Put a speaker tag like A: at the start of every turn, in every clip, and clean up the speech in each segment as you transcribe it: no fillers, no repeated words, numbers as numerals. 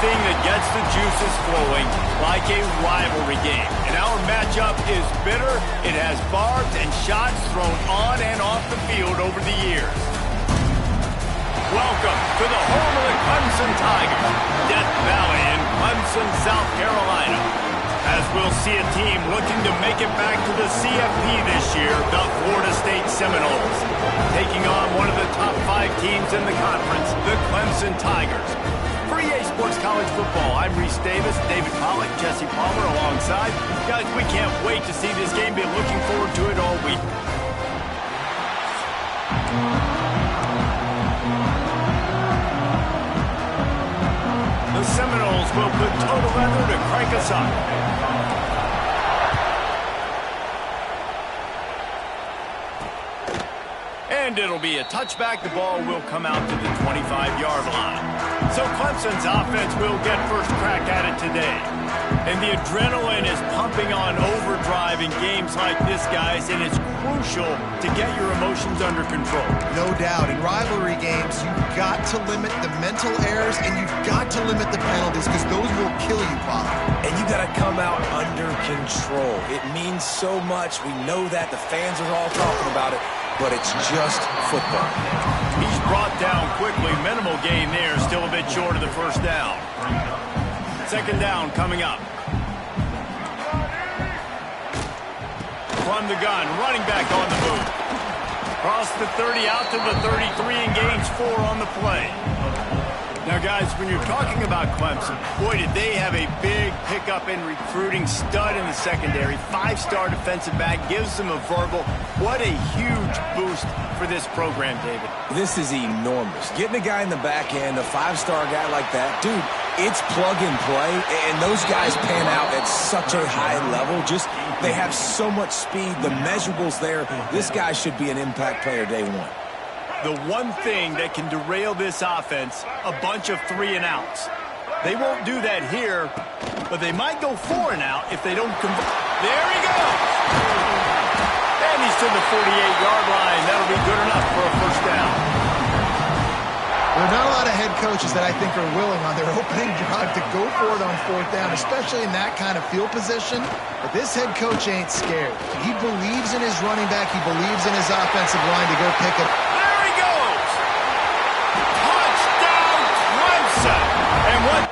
A: anything that gets the juices flowing, like a rivalry game. And our matchup is bitter. It has barbs and shots thrown on and off the field over the years. Welcome to the home of the Clemson Tigers, Death Valley in Clemson, South Carolina. As we'll see a team looking to make it back to the CFP this year, the Florida State Seminoles. Taking on one of the top 5 teams in the conference, the Clemson Tigers. For EA Sports College Football, I'm Reese Davis, David Pollack, Jesse Palmer alongside. Guys, we can't wait to see this game. Been looking forward to it all week. The Seminoles will put total leather to crank us up. And it'll be a touchback. The ball will come out to the 25-yard line. So Clemson's offense will get first crack at it today. And the adrenaline is pumping on overdrive in games like this, guys, and it's crucial to get your emotions under control.
B: No doubt. In rivalry games, you've got to limit the mental errors and you've got to limit the penalties because those will kill you, Bob.
C: And you got to come out under control. It means so much. We know that. The fans are all talking about it, but it's just football.
A: He's brought down quickly. Minimal gain there. Still a bit short of the first down. Second down coming up. From the gun, running back on the move. Across the 30, out to the 33, and gains 4 on the play. Now, guys, when you're talking about Clemson, boy, did they have a big pickup in recruiting. Stud in the secondary. 5-star defensive back. Gives them a verbal. What a huge boost for this program, David.
C: This is enormous. Getting a guy in the back end, a 5-star guy like that, dude, it's plug and play, and those guys pan out at such a high level. Just, they have so much speed. The measurables there. This guy should be an impact player day one.
A: The one thing that can derail this offense, a bunch of 3-and-outs. They won't do that here, but they might go 4-and-out if they don't convert. There he goes! And he's to the 48-yard line. That'll be good enough for a first down.
B: There are not a lot of head coaches that I think are willing on their opening drive to go for it on 4th down, especially in that kind of field position. But this head coach ain't scared. He believes in his running back. He believes in his offensive line to go pick it.
A: And what?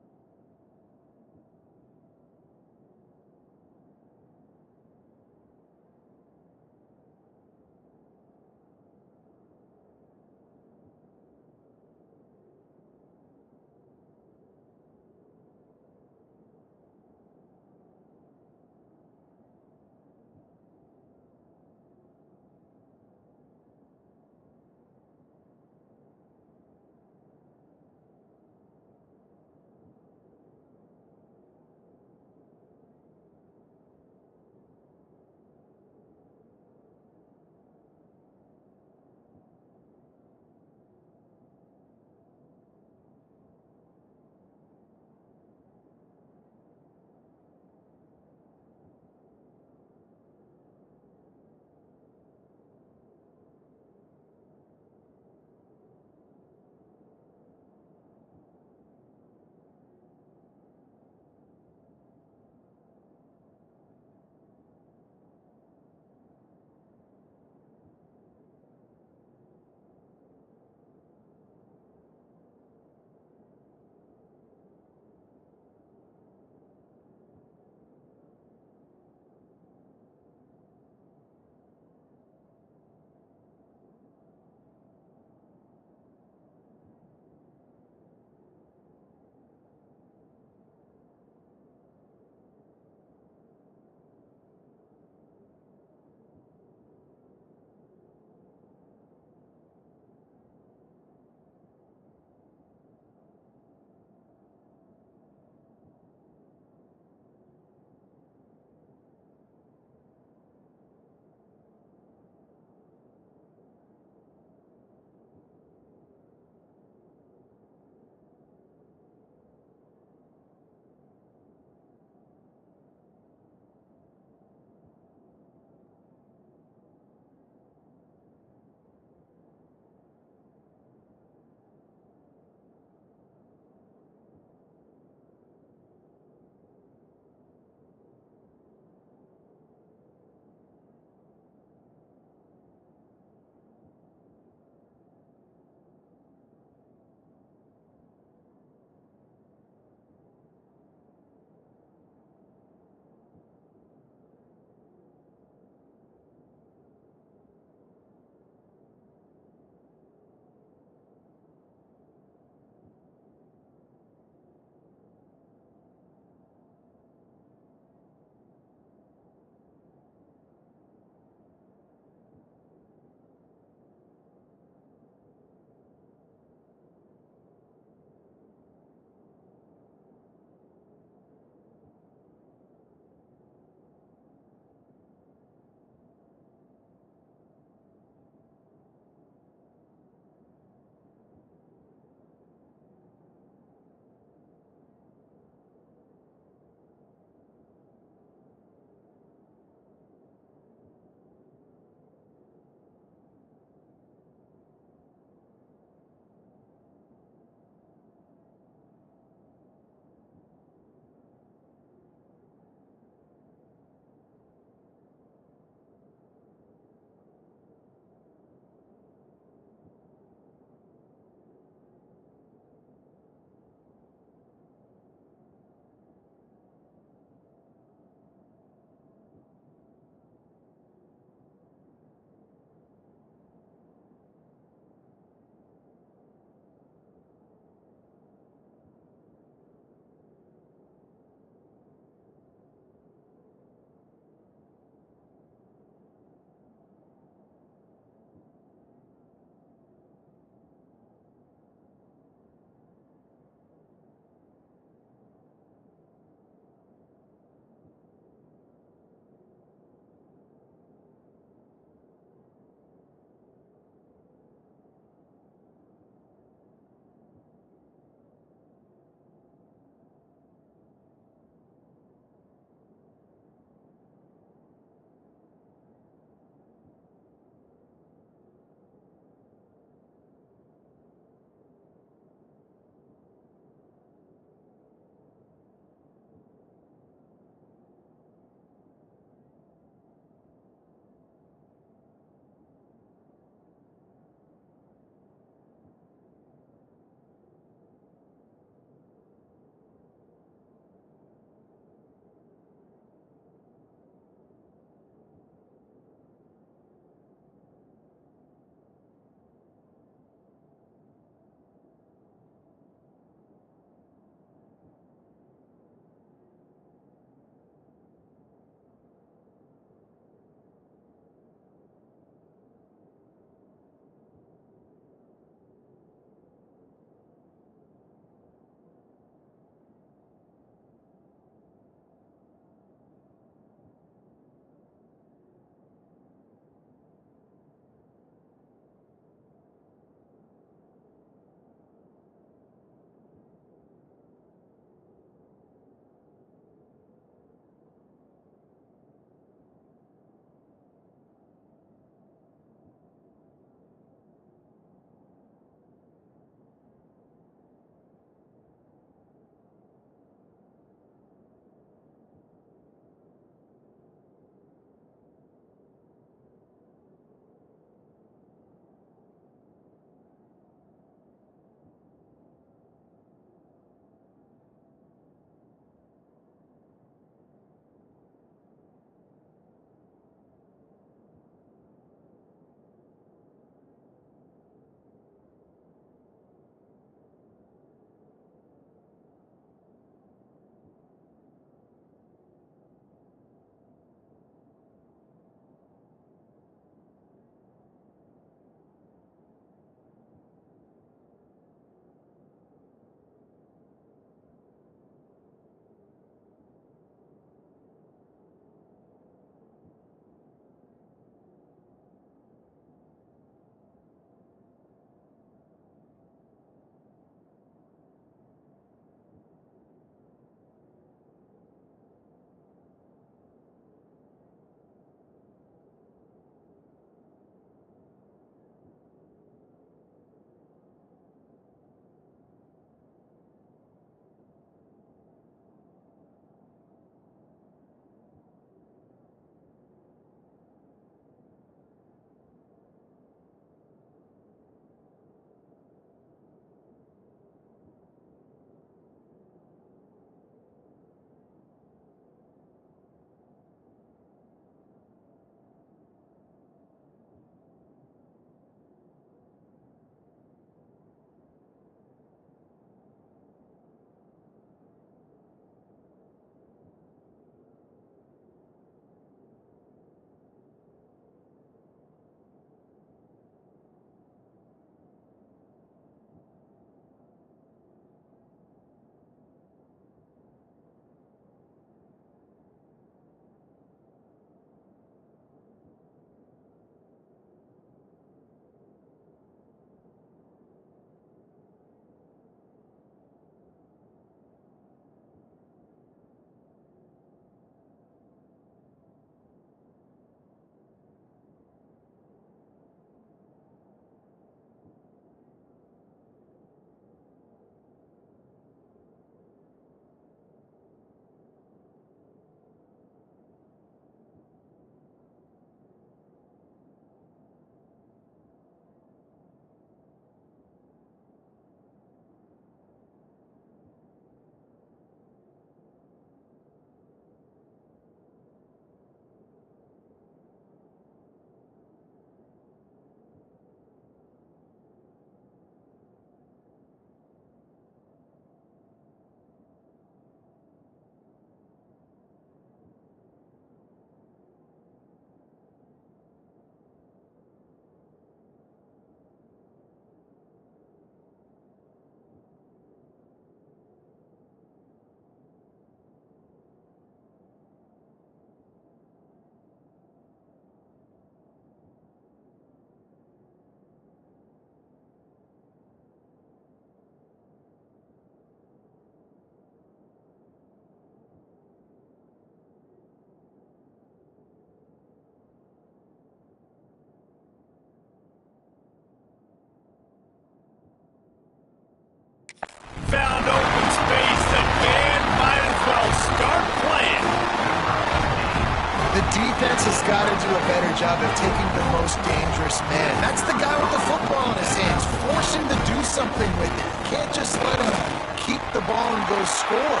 B: The defense has got to do a better job of taking the most dangerous man. That's the guy with the football in his hands. Force him to do something with it. You can't just let him keep the ball and go score.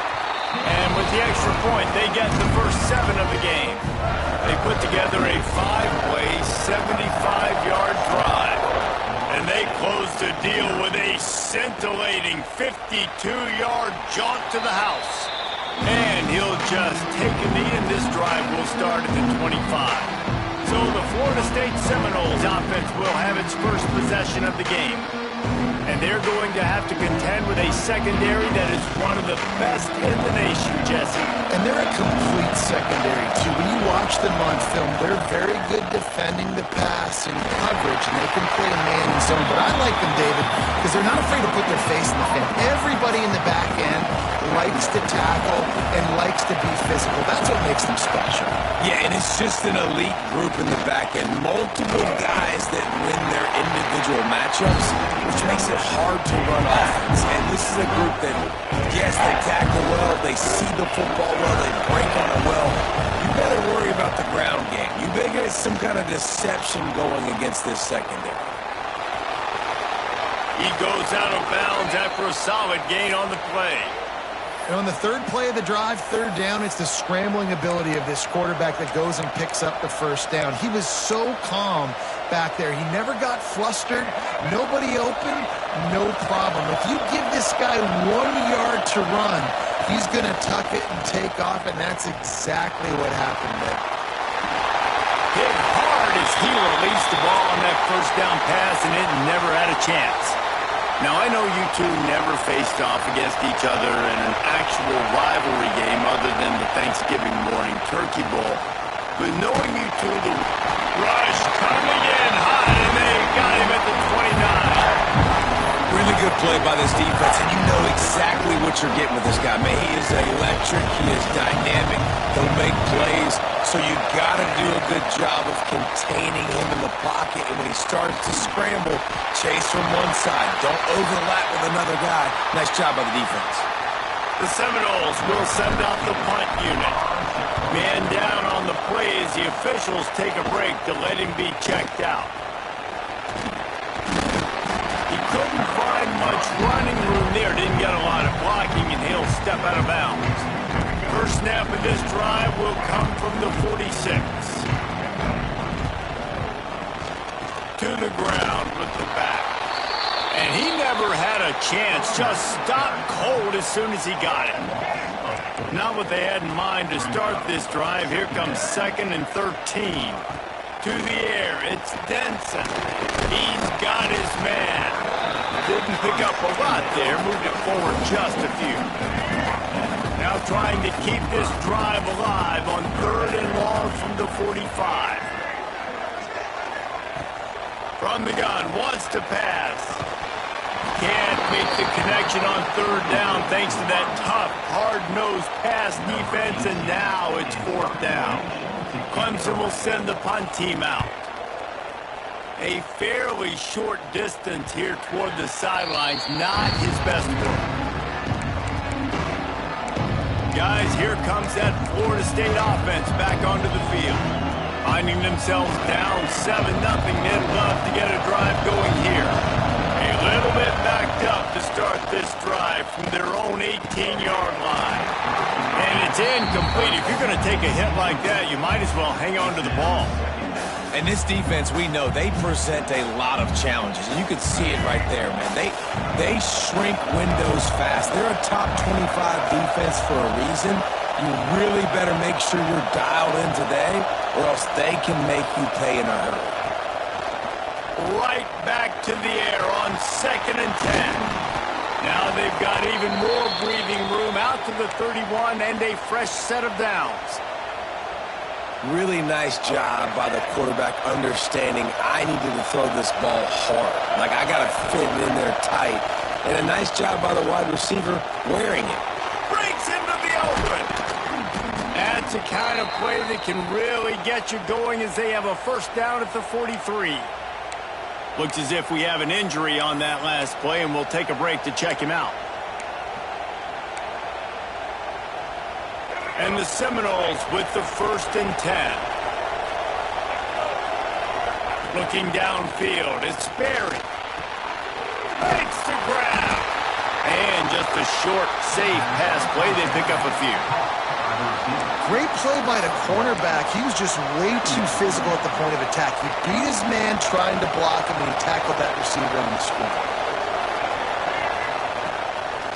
A: And with the extra point, they get the first 7 of the game. They put together a 5-play, 75-yard drive. And they close the deal with a scintillating 52-yard jaunt to the house. And he'll just take a knee, and this drive will start at the 25. So the Florida State Seminoles offense will have its first possession of the game. And they're going to have to contend with a secondary that is one of the best in the nation, Jesse.
B: And they're a complete secondary, too. When you watch them on film, they're very good defending the pass and coverage, and they can play man and zone. But I like them, David, because they're not afraid to put their face in the fan. Everybody in the back end likes to tackle and likes to be physical. That's what makes them special.
C: Yeah, and it's just an elite group in the back end. Multiple guys that win their individual matchups, which makes it hard to run offense. And this is a group that, yes, they tackle well, they see the football well, they break on it well. You better worry about the ground game. You better get some kind of deception going against this secondary.
A: He goes out of bounds after a solid gain on the play.
B: And on the third play of the drive, third down, it's the scrambling ability of this quarterback that goes and picks up the first down. He was so calm back there. He never got flustered. Nobody open, no problem. If you give this guy 1 yard to run, he's going to tuck it and take off, and that's exactly what happened there.
A: Hit hard as he released the ball on that first down pass, and it never had a chance. Now, I know you two never faced off against each other in an actual rivalry game other than the Thanksgiving morning Turkey Bowl. But knowing you two, the rush coming in hot, and they got him at the 29.
C: Really good play by this defense, and you know exactly what you're getting with this guy. Man, he is electric. He is dynamic. He'll make plays. So you got to do a good job of containing him in the pocket. And when he starts to scramble, chase from one side. Don't overlap with another guy. Nice job by the defense.
A: The Seminoles will send out the punt unit. Man down on the play as the officials take a break to let him be checked out. He couldn't find much running room there. Didn't get a lot of blocking, and he'll step out of bounds. First snap of this drive will come from the 46. To the ground with the back. And he never had a chance. Just stopped cold as soon as he got it. Not what they had in mind to start this drive. Here comes 2nd and 13. To the air, it's Denson. He's got his man. Didn't pick up a lot there. Moved it forward just a few. Now trying to keep this drive alive on 3rd and long from the 45. From the gun, wants to pass. Can't make the connection on 3rd down thanks to that tough, hard-nosed pass defense, and now it's 4th down. Clemson will send the punt team out. A fairly short distance here toward the sidelines, not his best work. Guys, here comes that Florida State offense back onto the field. Finding themselves down 7-0, they'd love to get a drive going here. A little bit backed up to start this drive from their own 18-yard line. And it's incomplete. If you're going to take a hit like that, you might as well hang on to the ball.
C: And this defense, we know, they present a lot of challenges. And you can see it right there, man. They shrink windows fast. They're a top 25 defense for a reason. You really better make sure you're dialed in today, or else they can make you pay in a hurry.
A: Right back to the air on 2nd and 10. Now they've got even more breathing room out to the 31 and a fresh set of downs.
C: Really nice job by the quarterback understanding I needed to throw this ball hard. Like, I got to fit it in there tight. And a nice job by the wide receiver wearing it.
A: Breaks into the open. That's a kind of play that can really get you going as they have a first down at the 43. Looks as if we have an injury on that last play, and we'll take a break to check him out. And the Seminoles with the 1st and 10. Looking downfield, it's Berry. Makes the grab. And just a short, safe pass play. They pick up a few.
B: Great play by the cornerback. He was just way too physical at the point of attack. He beat his man trying to block him, and he tackled that receiver on the screen.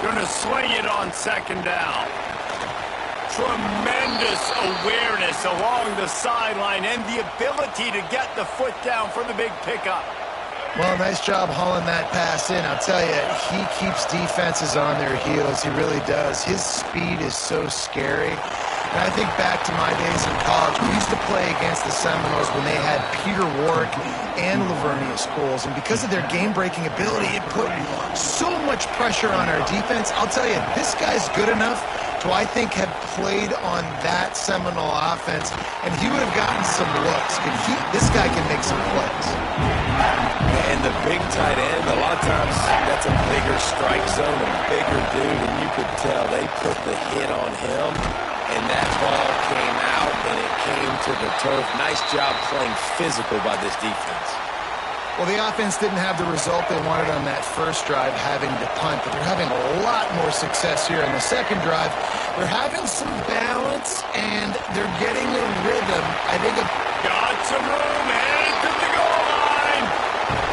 A: Gonna swing it on 2nd down. Tremendous awareness along the sideline and the ability to get the foot down for the big pickup.
B: Well, nice job hauling that pass in. I'll tell you, he keeps defenses on their heels. He really does. His speed is so scary. And I think back to my days in college. We used to play against the Seminoles when they had Peter Warrick and Lavernia Scholes. And because of their game-breaking ability, it put so much pressure on our defense. I'll tell you, this guy's good enough to, I think, have played on that Seminole offense, and he would have gotten some looks. This guy can make some plays.
C: And the big tight end, a lot of times that's a bigger strike zone, a bigger dude, and you could tell they put the hit on him, and that ball came out, and it came to the turf. Nice job playing physical by this defense.
B: Well, the offense didn't have the result they wanted on that first drive, having to punt, but they're having a lot more success here in the second drive. They're having some balance, and they're getting a rhythm. I think
A: got some room, headed to the goal line.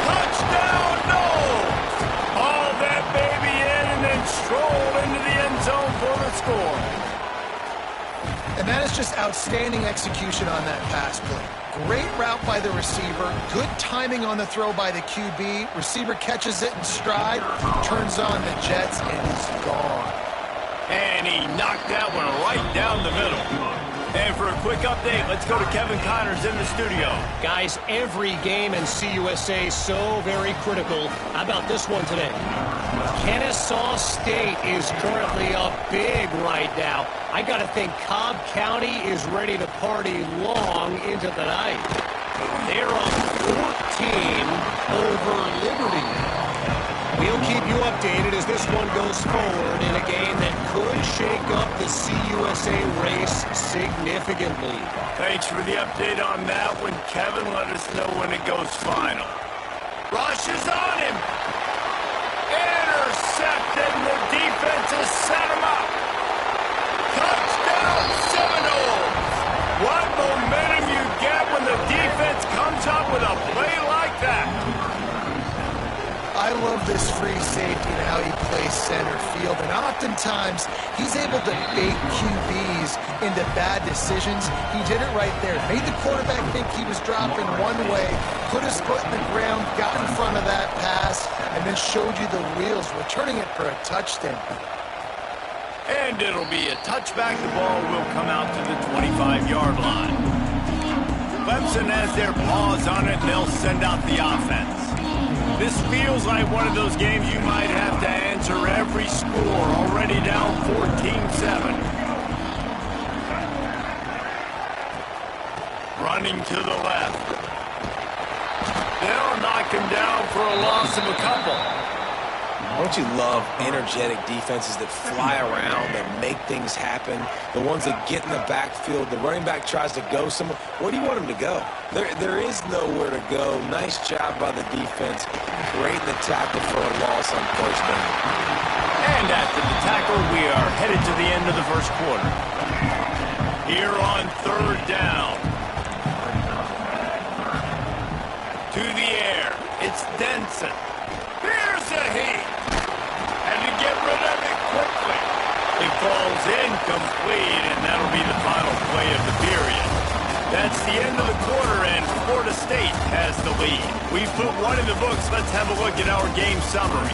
A: Touchdown, Noles! Haul that baby in and then stroll into the end zone for the score.
B: And that is just outstanding execution on that pass play. Great route by the receiver. Good timing on the throw by the QB. Receiver catches it in stride, turns on the jets, and is gone.
A: And he knocked that one right down the middle. And for a quick update, let's go to Kevin Connors in the studio.
D: Guys, every game in CUSA is so very critical. How about this one today? Kennesaw State is currently up big right now. I got to think Cobb County is ready to party long into the night. They're up 14 over Liberty. We'll keep you updated as this one goes forward in a game that could shake up the CUSA race significantly.
A: Thanks for the update on that one, Kevin. Let us know when it goes final. Rush is on him. Intercepted, and the defense has set him up. Touchdown, Seminoles. What momentum you get when the defense comes up with a play like that.
B: I love this free safety and how he plays center field. And oftentimes, he's able to bait QBs into bad decisions. He did it right there. Made the quarterback think he was dropping one way, put his foot in the ground, got in front of that pass, and then showed you the wheels, returning it for a touchdown.
A: And it'll be a touchback. The ball will come out to the 25-yard line. Clemson has their paws on it, and they'll send out the offense. This feels like one of those games you might have to answer every score, already down 14-7. Running to the left. They'll knock him down for a loss of a couple.
C: Don't you love energetic defenses that fly around, that make things happen? The ones that get in the backfield, the running back tries to go somewhere. Where do you want him to go? There is nowhere to go. Nice job by the defense. Great in the tackle for a loss on first down.
A: And after the tackle, we are headed to the end of the first quarter. Here on 3rd down. To the air. It's Denson. Here's a heat. And to get rid of it quickly. It falls incomplete, and that'll be the final play of the period. That's the end of the quarter, and Florida State has the lead. We've put one in the books. Let's have a look at our game summary.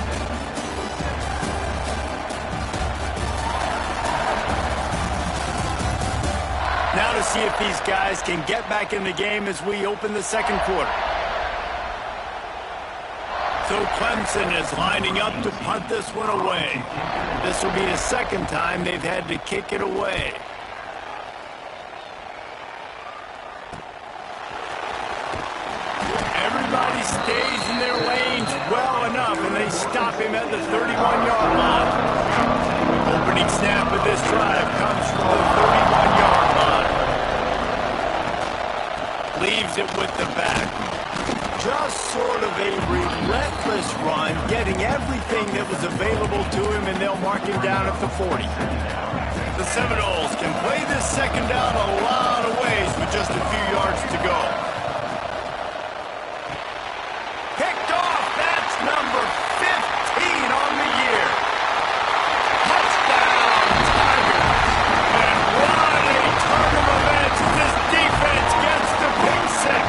A: Now to see if these guys can get back in the game as we open the second quarter. So Clemson is lining up to punt this one away. This will be the second time they've had to kick it away. Everybody stays in their lanes well enough, and they stop him at the 31-yard line. Opening snap of this drive comes from the 31. to him, and they'll mark him down at the 40. The Seminoles can play this second down a lot of ways with just a few yards to go. Picked off. That's number 15 on the year. Touchdown, Tigers. And what a turn of events. This defense gets the pick six.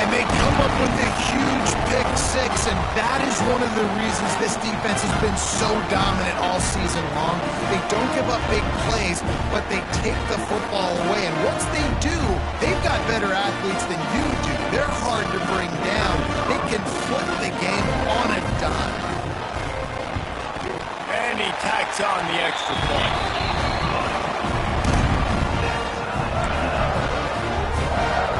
B: And they come up with a huge pick six, and that is one of the reasons this defense has been so dominant all season long. They don't give up big plays, but they take the football away. And once they do, they've got better athletes than you do. They're hard to bring down. They can flip the game on a dime.
A: And he tacks on the extra point.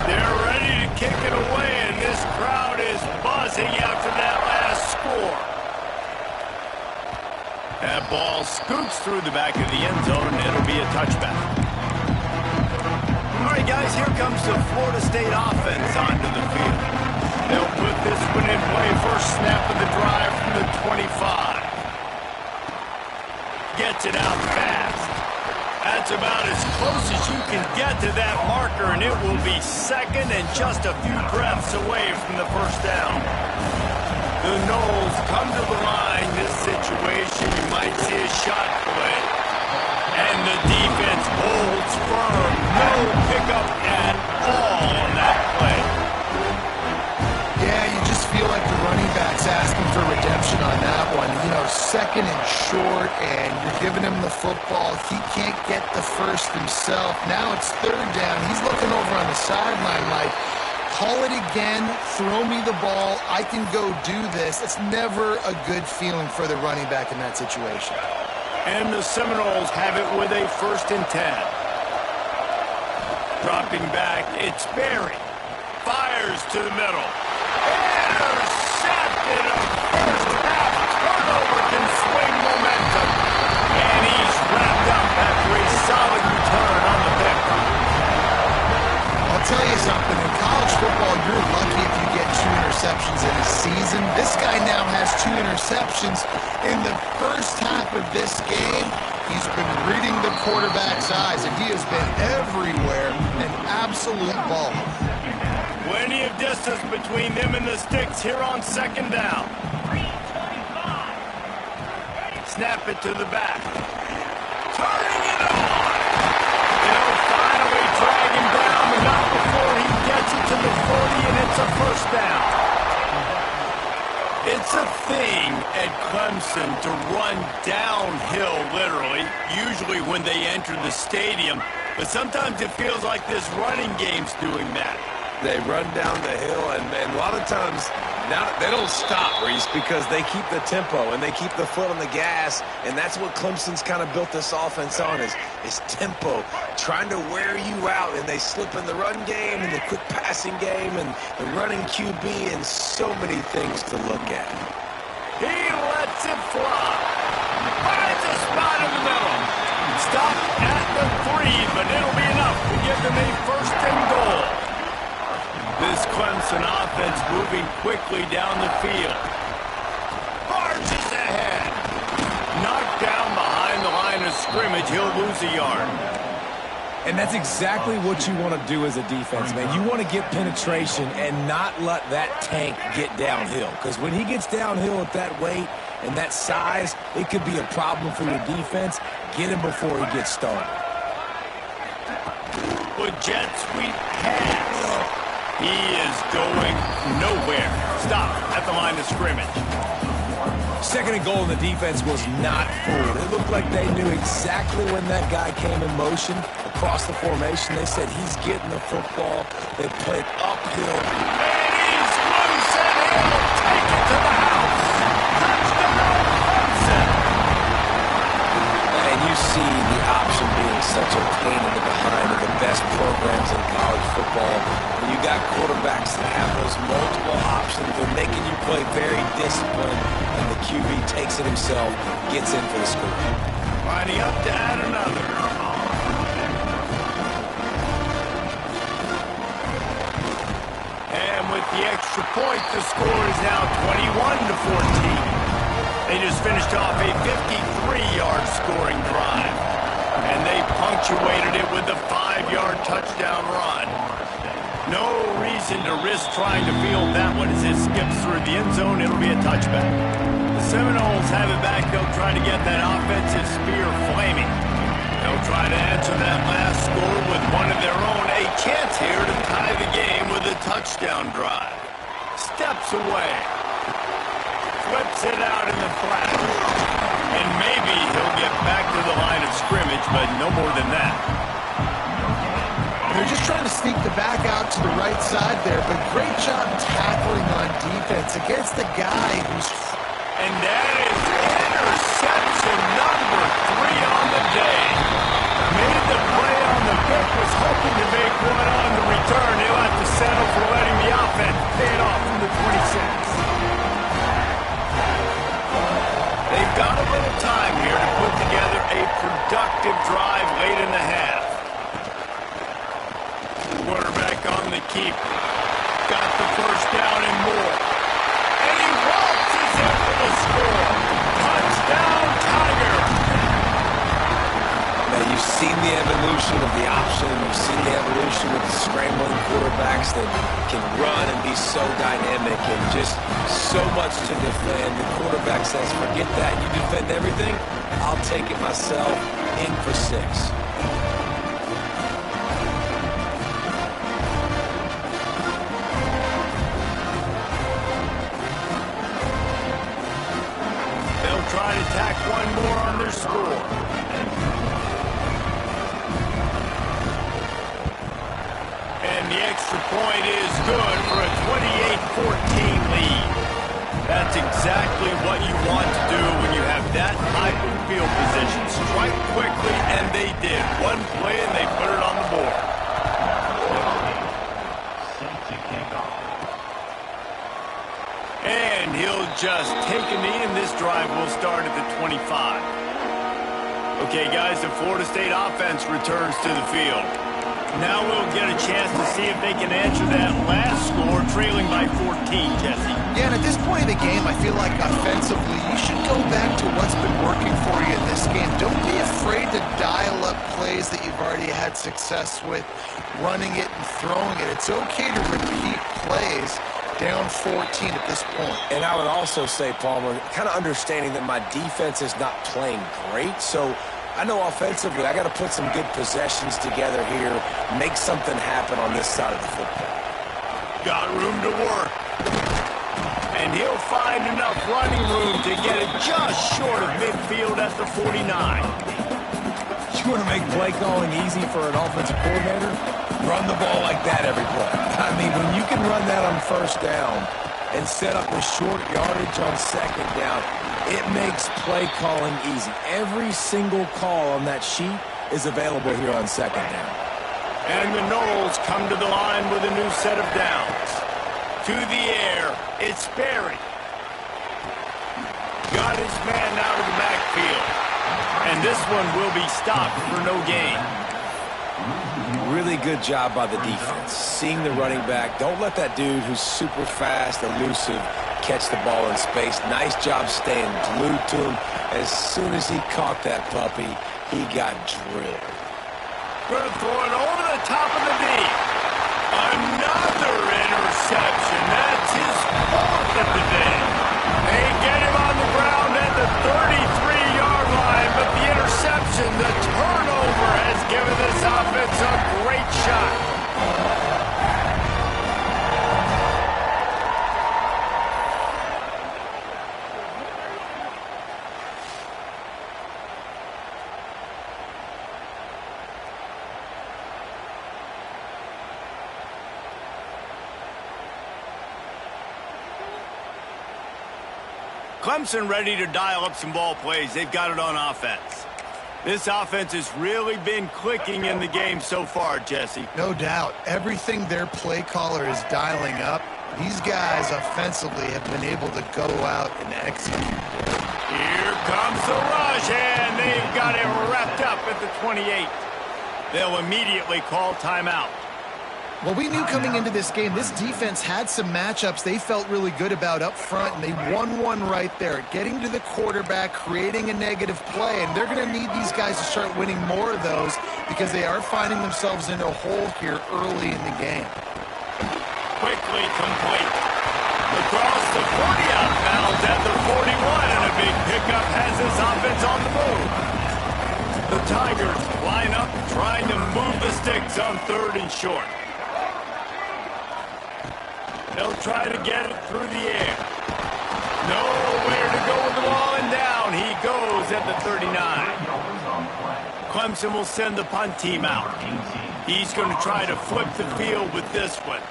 A: They're ready to kick it away, and this crowd is buzzing after that last score. That ball scoots through the back of the end zone, and it'll be a touchback. All right, guys, here comes the Florida State offense onto the field. They'll put this one in play. First snap of the drive from the 25. Gets it out fast. That's about as close as you can get to that marker, and it will be second and just a few breaths away from the first down. The Noles come to the line. This situation, you might see a shot play. And the defense holds firm. No pickup at all on that play.
B: Yeah, you just feel like the running back's asking for redemption on that one. You know, second and short, and you're giving him the football. He can't get the first himself. Now it's third down. He's looking over on the sideline like, call it again, throw me the ball, I can go do this. It's never a good feeling for the running back in that situation.
A: And the Seminoles have it with a 1st and 10. Dropping back, it's Berry. Fires to the middle. Intercepted. A first half turnover can swing momentum. And he's wrapped up after a solid return on the pick.
B: I'll tell you something, in college football, you're lucky if you get 2 interceptions in a season. This guy now has 2 interceptions in the first half of this game. He's been reading the quarterback's eyes, and he has been everywhere, an absolute ball.
A: Plenty of distance between them and the sticks here on second down. Snap it to the back. Turning it on. They'll finally drag him down, but not before he gets it to the 40, and it's a first down. It's a thing at Clemson to run downhill, literally, usually when they enter the stadium. But sometimes it feels like this running game's doing that.
C: They run down the hill, and a lot of times now they don't stop, Reese, because they keep the tempo and they keep the foot on the gas, and that's what Clemson's kind of built this offense on is tempo, trying to wear you out, and they slip in the run game and the quick passing game and the running QB and so many things to look at.
A: He lets it fly. Finds a spot in the middle. Stop at the 3, but it'll be enough to give them a 1st and goal. This Clemson offense moving quickly down the field. Marches ahead. Knocked down behind the line of scrimmage. He'll lose a yard.
C: And that's exactly what you want to do as a defense, man. You want to get penetration and not let that tank get downhill. Because when he gets downhill at that weight and that size, it could be a problem for your defense. Get him before he gets started.
A: With jet sweep pass. He is going nowhere. Stop at the line of scrimmage.
C: 2nd and goal, and the defense was not fooled. It looked like they knew exactly when that guy came in motion across the formation. They said he's getting the football. They played uphill.
A: And he's loose, and he'll take it to the house. Touchdown, Clemson.
C: And you see the option being such a pain in the behind of the best programs in college football. When you got quarterbacks that have those multiple options, they're making you play very disciplined, and the QB takes it himself, gets in for the score.
A: Lining up to add another. And with the extra point, the score is now 21-14. They just finished off a 53-yard scoring drive. And they punctuated it with a 5-yard touchdown run. No reason to risk trying to field that one as it skips through the end zone. It'll be a touchback. The Seminoles have it back. They'll try to get that offensive spear flaming. They'll try to answer that last score with one of their own. A chance here to tie the game with a touchdown drive. Steps away. Flips it out in the flat. And maybe he'll get back to the line of scrimmage, but no more than that.
B: They're just trying to sneak the back out to the right side there, but great job tackling on defense against the guy who's...
A: And that is interception number 3 on the day. Made the play on the pick, was hoping to make one on the return. He'll have to settle for letting the offense pay it off from the 26. They've got a little time here to put together a productive drive late in the half. Quarterback on the keep. Got the first down and more. And he waltzes in for the score. Touchdown, Tiger!
C: Now, you've seen the evolution of the option. You've seen the evolution of the scrambling quarterbacks that can run and be so dynamic and just so much to defend. The quarterback says, forget that. You defend everything, I'll take it myself. In for 6.
A: Try to tack one more on their score. And the extra point is good for a 28-14 lead. That's exactly what you want to do when you have that type of field position. Strike quickly, and they did. One play, and they put it on the board. And he'll just take a knee, and this drive will start at the 25. Okay, guys, the Florida State offense returns to the field. Now we'll get a chance to see if they can answer that last score, trailing by 14, Jesse.
B: Yeah, and at this point in the game, I feel like offensively, you should go back to what's been working for you in this game. Don't be afraid to dial up plays that you've already had success with, running it and throwing it. It's okay to repeat plays down 14 at this point.
C: And I would also say, Palmer, kind of understanding that my defense is not playing great, so I know offensively I got to put some good possessions together here, make something happen on this side of the football.
A: Got room to work. And he'll find enough running room to get it just short of midfield at the 49.
C: You want to make play calling easy for an offensive coordinator? Run the ball like that every play. I mean, when you can run that on first down and set up a short yardage on second down, it makes play calling easy. Every single call on that sheet is available here on second down.
A: And the Noles come to the line with a new set of downs. To the air, it's Berry. Got his man out of the backfield. And this one will be stopped for no gain.
C: Really good job by the defense. Seeing the running back. Don't let that dude who's super fast, elusive, catch the ball in space. Nice job staying glued to him. As soon as he caught that puppy, he got drilled.
A: Going to throw it over the top of the knee. Another interception. That's his 4th of the day. They get him on the ground at the 33-yard line, but the interception, the turnover, has given this offense a great shot. Clemson ready to dial up some ball plays. They've got it on offense. This offense has really been clicking in the game so far, Jesse.
B: No doubt. Everything their play caller is dialing up, these guys offensively have been able to go out and execute.
A: Here comes the rush, and they've got it wrapped up at the 28. They'll immediately call timeout.
B: Well, we knew coming into this game, this defense had some matchups they felt really good about up front, and they won one right there, getting to the quarterback, creating a negative play, and they're going to need these guys to start winning more of those because they are finding themselves in a hole here early in the game.
A: Quickly complete. Across the 40 outbounds at the 41, and a big pickup has his offense on the move. The Tigers line up trying to move the sticks on 3rd and short. They'll try to get it through the air. Nowhere to go with the ball, and down he goes at the 39. Clemson will send the punt team out. He's going to try to flip the field with this one.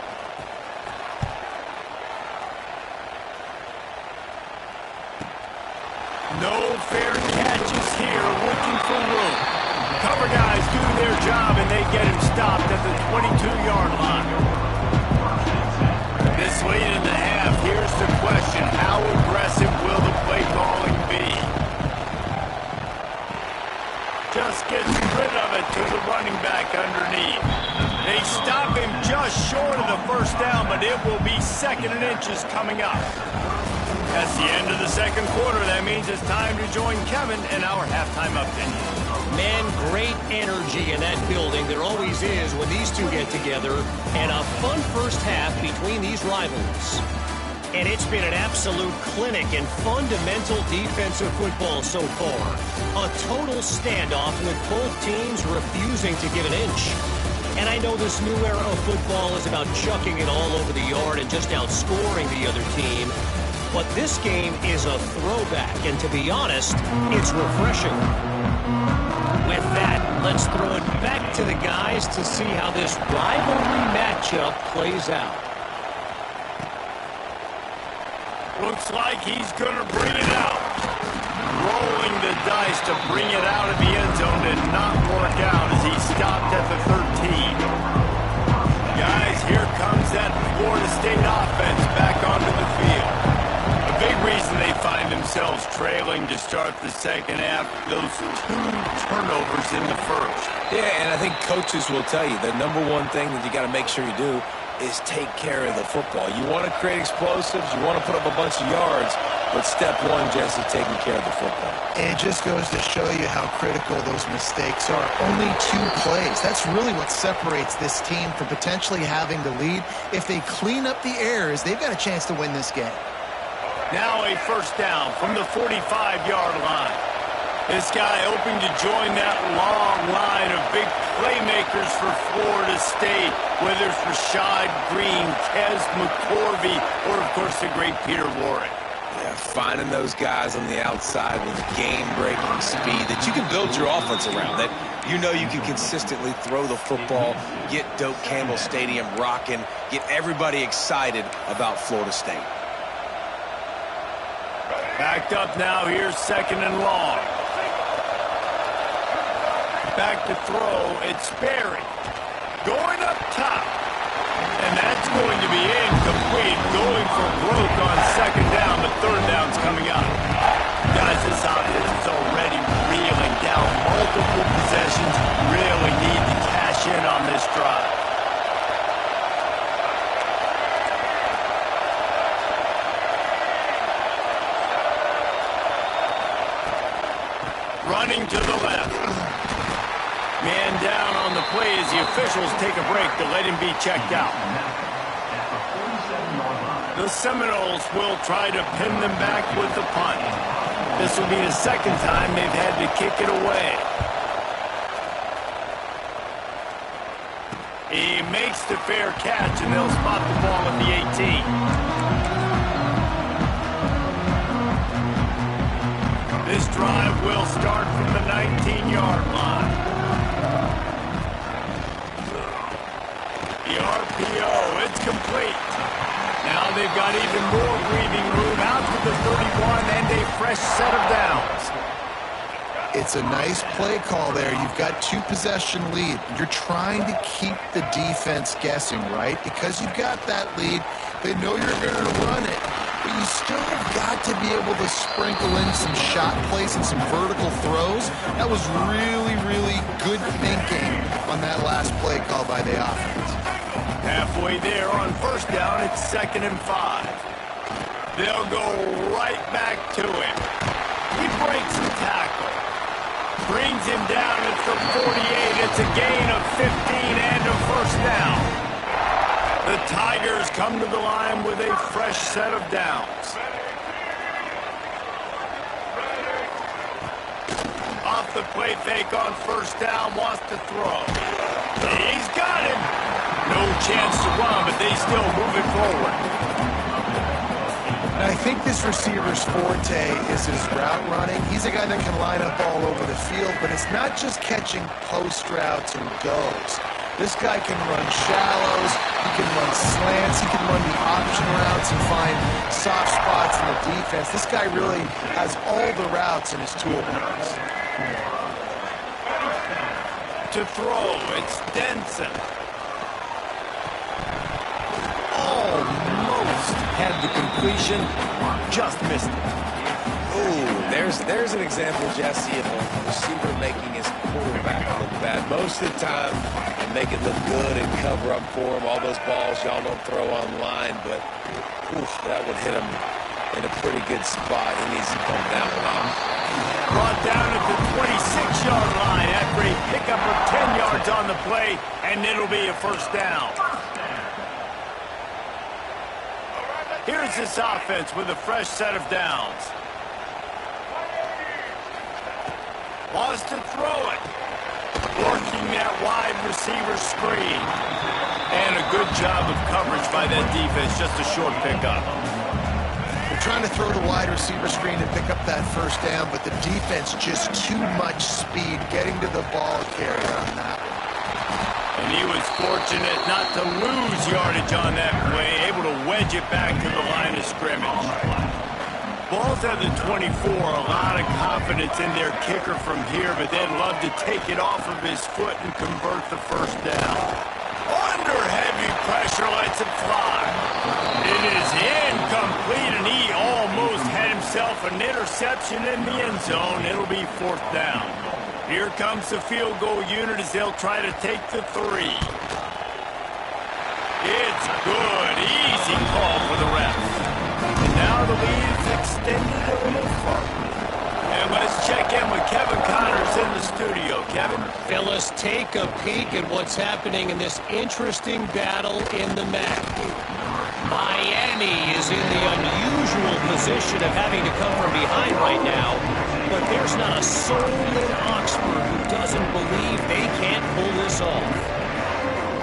A: No fair catches here, looking for room. Cover guys do their job, and they get him stopped at the 22-yard line. This late in the half, here's the question. How aggressive will the play calling be? Just gets rid of it to the running back underneath. They stop him just short of the first down, but it will be 2nd and inches coming up. That's the end of the second quarter. That means it's time to join Kevin in our halftime update.
D: Man, great energy in that building. There always is when these two get together. And a fun first half between these rivals. And it's been an absolute clinic in fundamental defensive football so far. A total standoff with both teams refusing to give an inch. And I know this new era of football is about chucking it all over the yard and just outscoring the other team. But this game is a throwback, and to be honest, it's refreshing. With that, let's throw it back to the guys to see how this rivalry matchup plays out.
A: Looks like he's going to bring it out. Rolling the dice to bring it out of the end zone did not work out as he stopped at the 13. Guys, here comes that Florida State offense back onto the field. Big reason they find themselves trailing to start the second half, those 2 turnovers in the first.
C: Yeah, and I think coaches will tell you the number one thing that you got to make sure you do is take care of the football. You want to create explosives, you want to put up a bunch of yards, but step one just is taking care of the football.
B: And it just goes to show you how critical those mistakes are. Only 2 plays. That's really what separates this team from potentially having the lead. If they clean up the errors, they've got a chance to win this game.
A: Now a first down from the 45-yard line. This guy hoping to join that long line of big playmakers for Florida State, whether it's Rashad Green, Kez McCorvey, or, of course, the great Peter Warrick.
C: Yeah, finding those guys on the outside with game-breaking speed that you can build your offense around, that you know you can consistently throw the football, get Doak Campbell Stadium rocking, get everybody excited about Florida State.
A: Backed up now, here's 2nd and long. Back to throw, it's Berry. Going up top. And that's going to be incomplete. Going for broke on 2nd down, but 3rd down's coming up. Guys, this offense is already reeling down multiple possessions. Really need to cash in on this drive. Running to the left. Man down on the play as the officials take a break to let him be checked out. The Seminoles will try to pin them back with the punt. This will be the 2nd time they've had to kick it away. He makes the fair catch, and they'll spot the ball at the 18. This drive will start from the 19-yard line. The RPO, it's complete. Now they've got even more breathing room out to the 31 and a fresh set of downs.
B: It's a nice play call there. You've got 2-possession lead. You're trying to keep the defense guessing, right? Because you've got that lead, they know you're going to run it. but you still have got to be able to sprinkle in some shot plays and some vertical throws. That was really, really good thinking on that last play call by the offense.
A: Halfway there on first down, it's 2nd and 5. They'll go right back to him. He breaks the tackle. Brings him down at the 48. It's a gain of 15 and a first down. The Tigers come to the line with a fresh set of downs. Off the play fake on first down, wants to throw. He's got him. No chance to run, but they still move it forward.
B: I think this receiver's forte is his route running. He's a guy that can line up all over the field, but it's not just catching post routes and goes. This guy can run shallows, he can run slants, he can run the option routes and find soft spots in the defense. This guy really has all the routes in his toolbox.
A: To throw, it's Denson. Had the completion, just missed it.
C: Ooh, there's an example, Jesse, of a receiver making his quarterback look bad. Most of the time, they make it look good and cover up for him. All those balls y'all don't throw online, but that would hit him in a pretty good spot. He needs to bump that one off.
A: Brought down at the 26-yard line after a pickup of 10 yards on the play, and it'll be a first down. Here's this offense with a fresh set of downs. Wants to throw it. Working that wide receiver screen. And a good job of coverage by that defense. Just a short pickup.
B: They're trying to throw the wide receiver screen and pick up that first down, but the defense just too much speed getting to the ball carrier on that one.
A: And he was fortunate not to lose yardage on that play, able to wedge it back to the line of scrimmage. Ball's at the 24, a lot of confidence in their kicker from here, but they'd love to take it off of his foot and convert the first down. Under heavy pressure, lets it fly. It is incomplete, and he almost had himself an interception in the end zone. It'll be fourth down. Here comes the field goal unit as they'll try to take the 3. It's good. Easy call for the ref. And now the lead is extended a little further. And let's check in with Kevin Connors in the studio. Kevin?
D: Phyllis, take a peek at what's happening in this interesting battle in the MAC. Miami is in the unusual position of having to come from behind right now, but there's not a soul in Oxford who doesn't believe they can't pull this off.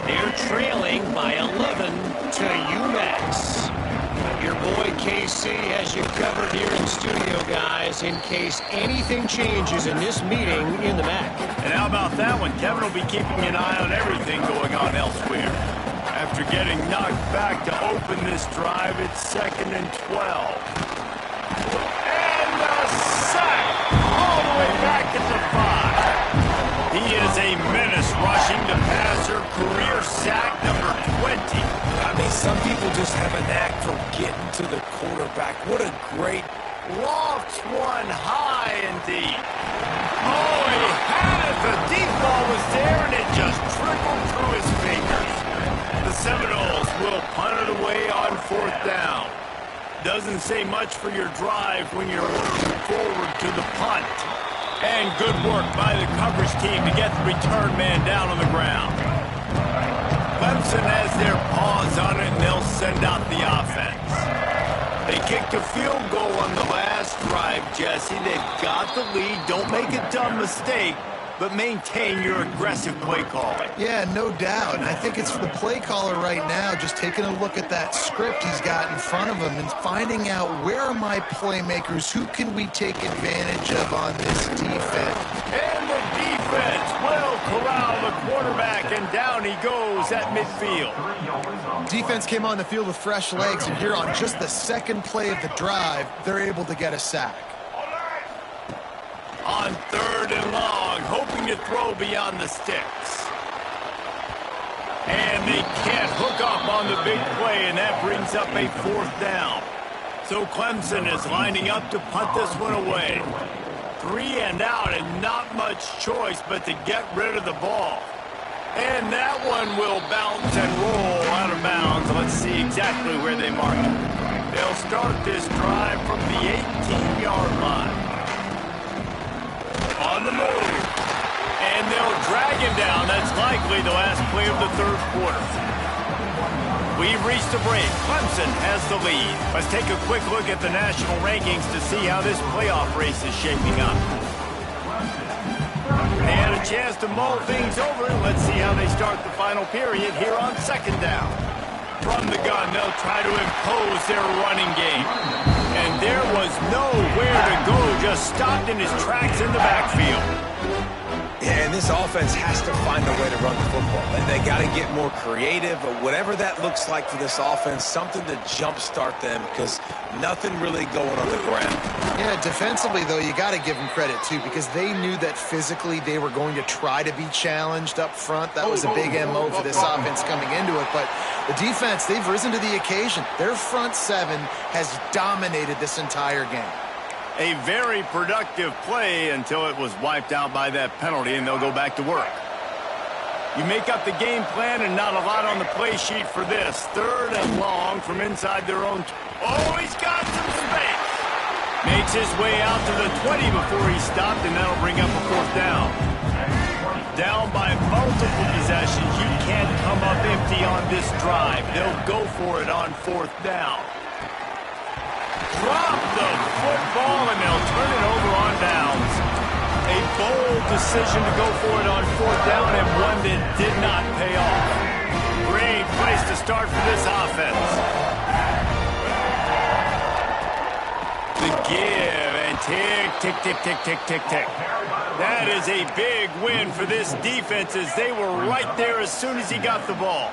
D: They're trailing by 11 to UMass. Your boy KC has you covered here in studio, guys, in case anything changes in this meeting in the MAC.
A: And how about that one? Kevin will be keeping an eye on everything going on elsewhere. After getting knocked back to open this drive, it's 2nd and 12. And a sack all the way back at the 5. He is a menace rushing the passer, career sack number 20.
C: I mean, some people just have a knack for getting to the quarterback. What a great...
A: Lofts one high and deep. Oh, he had it. The deep ball was there, and it just trickled through his fingers. The Seminoles will punt it away on fourth down. Doesn't say much for your drive when you're looking forward to the punt. And good work by the coverage team to get the return man down on the ground. Clemson has their paws on it, and they'll send out the offense. They kicked a field goal on the last drive, Jesse. They've got the lead. Don't make a dumb mistake, but maintain your aggressive play calling.
B: Yeah, no doubt. And I think it's for the play caller right now, just taking a look at that script he's got in front of him and finding out where are my playmakers, who can we take advantage of on this defense.
A: And the defense will corral the quarterback, and down he goes at midfield.
B: Defense came on the field with fresh legs, and here on just the second play of the drive, they're able to get a sack.
A: On 3rd and long, hoping to throw beyond the sticks. And they can't hook up on the big play, and that brings up a fourth down. So Clemson is lining up to punt this one away. 3 and out and not much choice but to get rid of the ball. And that one will bounce and roll out of bounds. Let's see exactly where they mark it. They'll start this drive from the 18-yard line. On the move. And they'll drag him down. That's likely the last play of the third quarter. We've reached a break. Clemson has the lead. Let's take a quick look at the national rankings to see how this playoff race is shaping up. They had a chance to mull things over. Let's see how they start the final period here on second down. From the gun, they'll try to impose their running game. And there was nowhere to go, just stopped in his tracks in the backfield.
C: Yeah, and this offense has to find a way to run the football. And they got to get more creative, but whatever that looks like for this offense, something to jumpstart them because nothing really going on the ground.
B: Yeah, defensively, though, you got to give them credit, too, because they knew that physically they were going to try to be challenged up front. That was a big MO for this offense coming into it. But the defense, they've risen to the occasion. Their front seven has dominated this entire game.
A: A very productive play until it was wiped out by that penalty, and they'll go back to work. You make up the game plan and not a lot on the play sheet for this. 3rd and long from inside their own. Oh, he's got some space. Makes his way out to the 20 before he stopped, and that'll bring up a 4th down. Down by multiple possessions. You can't come up empty on this drive. They'll go for it on 4th down. Drop the football, and they'll turn it over on downs. A bold decision to go for it on 4th down, and one that did not pay off. Great place to start for this offense. The give, and tick, tick, tick, tick, tick, tick, tick. That is a big win for this defense as they were right there as soon as he got the ball.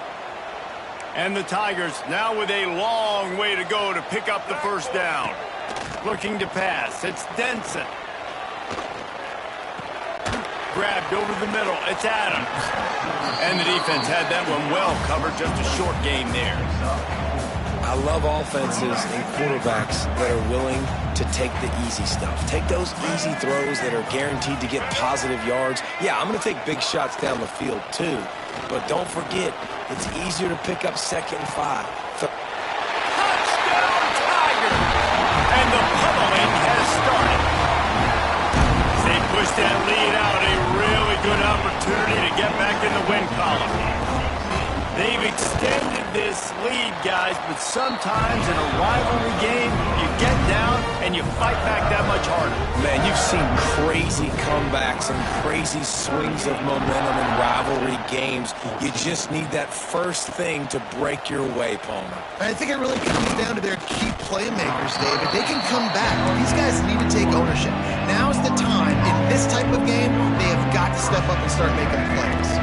A: And the Tigers now with a long way to go to pick up the 1st down. Looking to pass. It's Denson. Grabbed over the middle. It's Adams. And the defense had that one well covered. Just a short gain there.
C: I love offenses and quarterbacks that are willing to take the easy stuff. Take those easy throws that are guaranteed to get positive yards. Yeah, I'm going to take big shots down the field too. But don't forget, it's easier to pick up 2nd and 5.
A: Touchdown, Tigers! And the pummeling has started. As they push that lead out, a really good opportunity to get back in the win column. They've extended this lead, guys, but sometimes in a rivalry game, you get down and you fight back that much harder.
C: Man, you've seen crazy comebacks and crazy swings of momentum in rivalry games. You just need that first thing to break your way, Palmer.
B: I think it really comes down to their key playmakers, David. They can come back. These guys need to take ownership. Now's the time. In this type of game, they have got to step up and start making plays.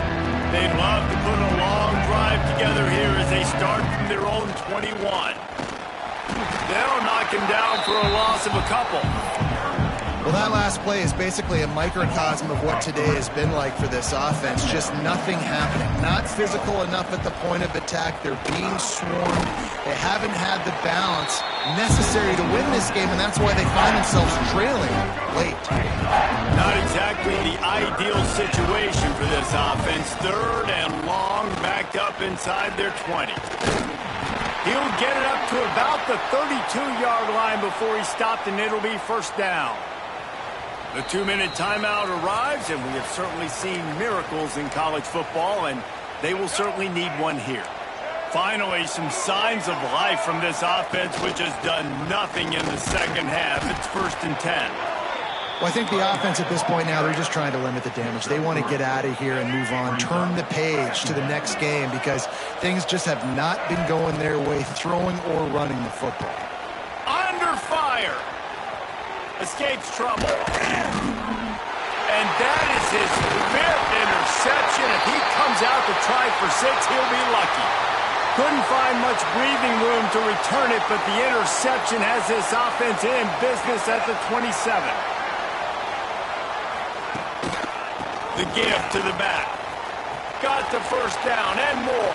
A: They'd love to put a long drive together here as they start from their own 21. They'll knock him down for a loss of a couple.
B: Well, that last play is basically a microcosm of what today has been like for this offense. Just nothing happening. Not physical enough at the point of attack. They're being swarmed. They haven't had the balance necessary to win this game, and that's why they find themselves trailing late.
A: Not exactly the ideal situation for this offense. 3rd and long, backed up inside their 20. He'll get it up to about the 32-yard line before he stopped, and it'll be 1st down. The 2-minute timeout arrives, and we have certainly seen miracles in college football, and they will certainly need one here. Finally, some signs of life from this offense, which has done nothing in the second half. It's 1st and 10.
B: Well, I think the offense at this point now, they're just trying to limit the damage. They want to get out of here and move on, turn the page to the next game because things just have not been going their way, throwing or running the football.
A: Under fire. Escapes trouble. And that is his 5th interception. If he comes out to try for 6, he'll be lucky. Couldn't find much breathing room to return it, but the interception has this offense in business at the 27. The give to the back. Got the 1st down and more.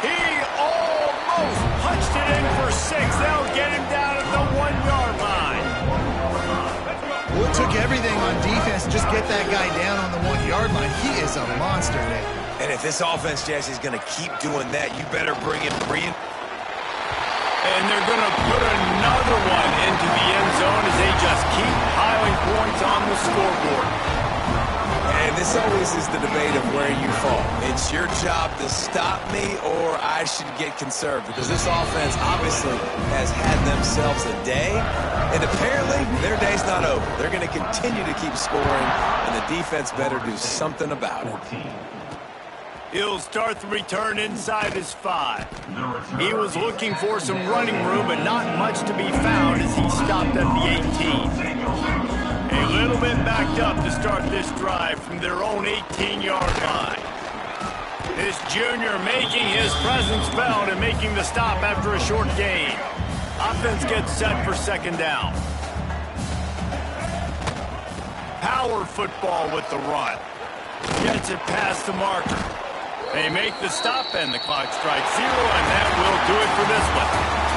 A: He almost punched it in for They'll get him down at the 1-yard line.
B: Well, it took everything on defense to just get that guy down on the 1-yard line. He is a monster, Nick.
C: And if this offense, Jesse, is going to keep doing that, you better bring in Brean.
A: And they're going to put another one into the end zone as they just keep piling points on the scoreboard.
C: And this always is the debate of where you fall. It's your job to stop me or I should get conserved, because this offense obviously has had themselves a day, and apparently their day's not over. They're going to continue to keep scoring, and the defense better do something about it.
A: He'll start the return inside his 5. He was looking for some running room, but not much to be found as he stopped at the 18. A little bit backed up to start this drive from their own 18-yard line. This junior making his presence felt and making the stop after a short gain. Offense gets set for second down. Power football with the run. Gets it past the marker. They make the stop and the clock strikes 0, and that will do it for this one.